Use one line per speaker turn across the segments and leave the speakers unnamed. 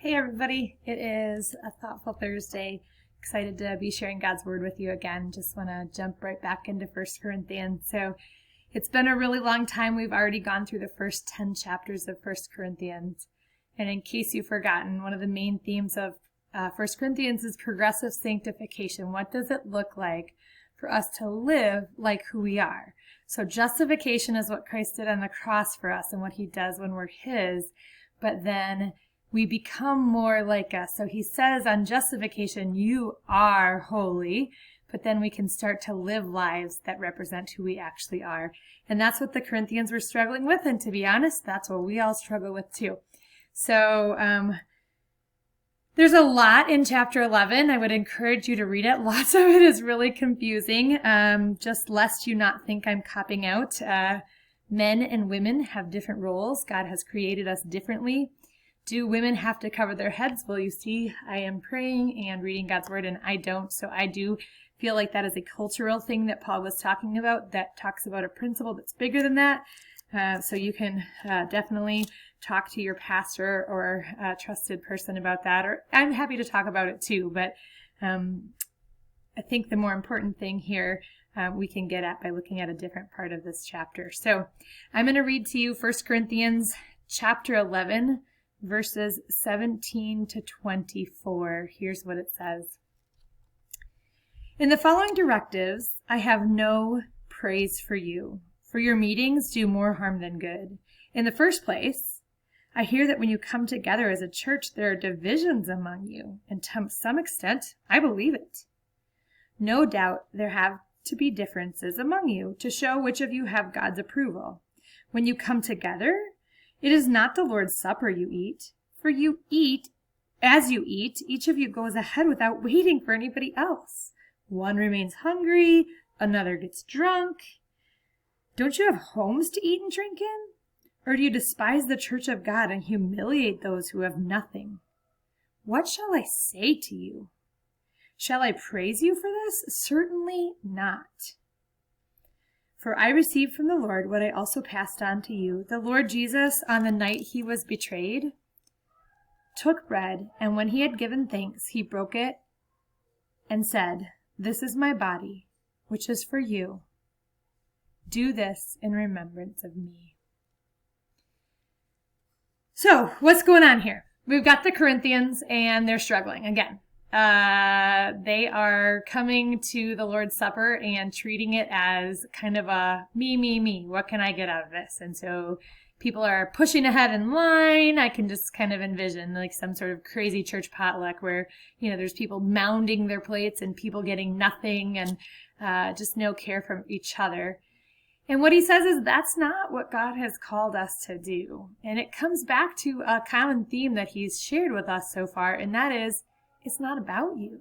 Hey everybody, it is a Thoughtful Thursday. Excited to be sharing God's Word with you again. Just want to jump right back into 1 Corinthians. So it's been a really long time. We've already gone through the first 10 chapters of 1 Corinthians. And in case you've forgotten, one of the main themes of 1 Corinthians is progressive sanctification. What does it look like for us to live like who we are? So justification is what Christ did on the cross for us and what he does when we're his. But then we become more like us. So he says on justification, you are holy, but then we can start to live lives that represent who we actually are. And that's what the Corinthians were struggling with. And to be honest, that's what we all struggle with too. So there's a lot in chapter 11. I would encourage you to read it. Lots of it is really confusing, just lest you not think I'm copping out. Men and women have different roles. God has created us differently. Do women have to cover their heads? Well, you see, I am praying and reading God's Word, and I don't. So I do feel like that is a cultural thing that Paul was talking about that talks about a principle that's bigger than that. So you can definitely talk to your pastor or a trusted person about that. Or I'm happy to talk about it too, but I think the more important thing here we can get at by looking at a different part of this chapter. So I'm going to read to you 1 Corinthians chapter 11, verses 17 to 24. Here's what it says. In the following directives, I have no praise for you, for your meetings do more harm than good. In the first place, I hear that when you come together as a church, there are divisions among you, and to some extent, I believe it. No doubt there have to be differences among you to show which of you have God's approval. When you come together, it is not the Lord's Supper you eat, for you eat, as you eat, each of you goes ahead without waiting for anybody else. One remains hungry, another gets drunk. Don't you have homes to eat and drink in? Or do you despise the church of God and humiliate those who have nothing? What shall I say to you? Shall I praise you for this? Certainly not. For I received from the Lord what I also passed on to you. The Lord Jesus, on the night he was betrayed, took bread, and when he had given thanks, he broke it and said, "This is my body, which is for you. Do this in remembrance of me." So, what's going on here? We've got the Corinthians, and they're struggling again. They are coming to the Lord's Supper and treating it as kind of a me. What can I get out of this? And so people are pushing ahead in line. I can just kind of envision like some sort of crazy church potluck where, there's people mounding their plates and people getting nothing and just no care from each other. And what he says is that's not what God has called us to do. And it comes back to a common theme that he's shared with us so far, and that is, it's not about you.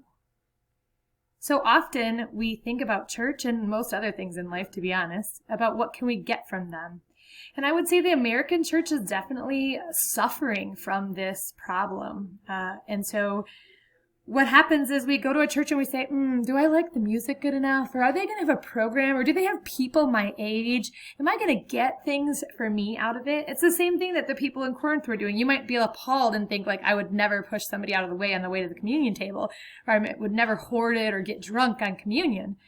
So often we think about church and most other things in life, to be honest, about what can we get from them. And I would say the American church is definitely suffering from this problem. And so what happens is we go to a church and we say, do I like the music good enough? Or are they going to have a program? Or do they have people my age? Am I going to get things for me out of it? It's the same thing that the people in Corinth were doing. You might be appalled and think, I would never push somebody out of the way on the way to the communion table. Or I would never hoard it or get drunk on communion.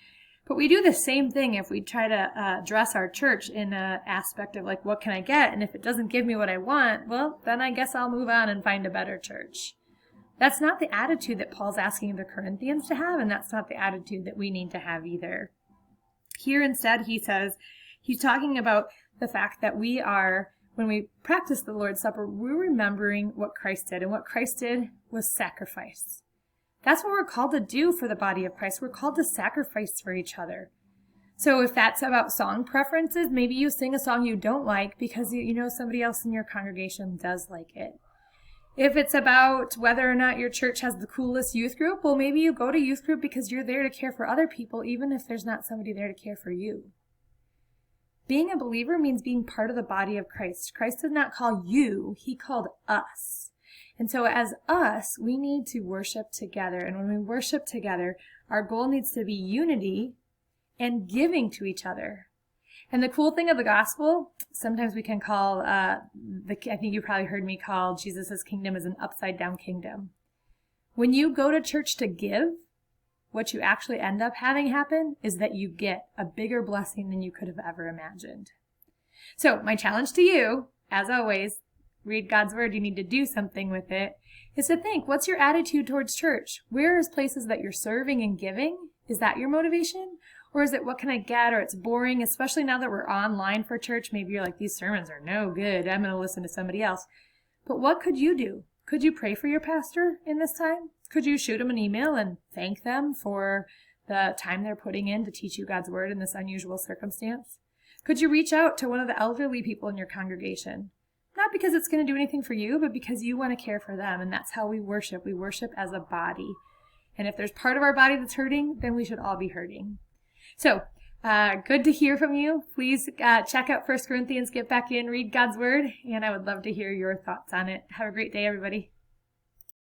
But we do the same thing if we try to dress our church in an aspect of what can I get? And if it doesn't give me what I want, well, then I guess I'll move on and find a better church. That's not the attitude that Paul's asking the Corinthians to have, and that's not the attitude that we need to have either. Here instead, he says, he's talking about the fact that we are, when we practice the Lord's Supper, we're remembering what Christ did, and what Christ did was sacrifice. That's what we're called to do for the body of Christ. We're called to sacrifice for each other. So if that's about song preferences, maybe you sing a song you don't like because you know somebody else in your congregation does like it. If it's about whether or not your church has the coolest youth group, well, maybe you go to youth group because you're there to care for other people, even if there's not somebody there to care for you. Being a believer means being part of the body of Christ. Christ did not call you, he called us. And so as us, we need to worship together. And when we worship together, our goal needs to be unity and giving to each other. And the cool thing of the gospel, sometimes we can call, I think you probably heard me call Jesus' kingdom as an upside down kingdom. When you go to church to give, what you actually end up having happen is that you get a bigger blessing than you could have ever imagined. So my challenge to you, as always, read God's word, you need to do something with it, is to think, what's your attitude towards church? Where is places that you're serving and giving? Is that your motivation? Or is it, what can I get? Or it's boring, especially now that we're online for church. Maybe you're like, these sermons are no good. I'm going to listen to somebody else. But what could you do? Could you pray for your pastor in this time? Could you shoot them an email and thank them for the time they're putting in to teach you God's word in this unusual circumstance? Could you reach out to one of the elderly people in your congregation? Not because it's going to do anything for you, but because you want to care for them. And that's how we worship. We worship as a body. And if there's part of our body that's hurting, then we should all be hurting. So, good to hear from you. Please check out 1 Corinthians, get back in, read God's word, and I would love to hear your thoughts on it. Have a great day, everybody.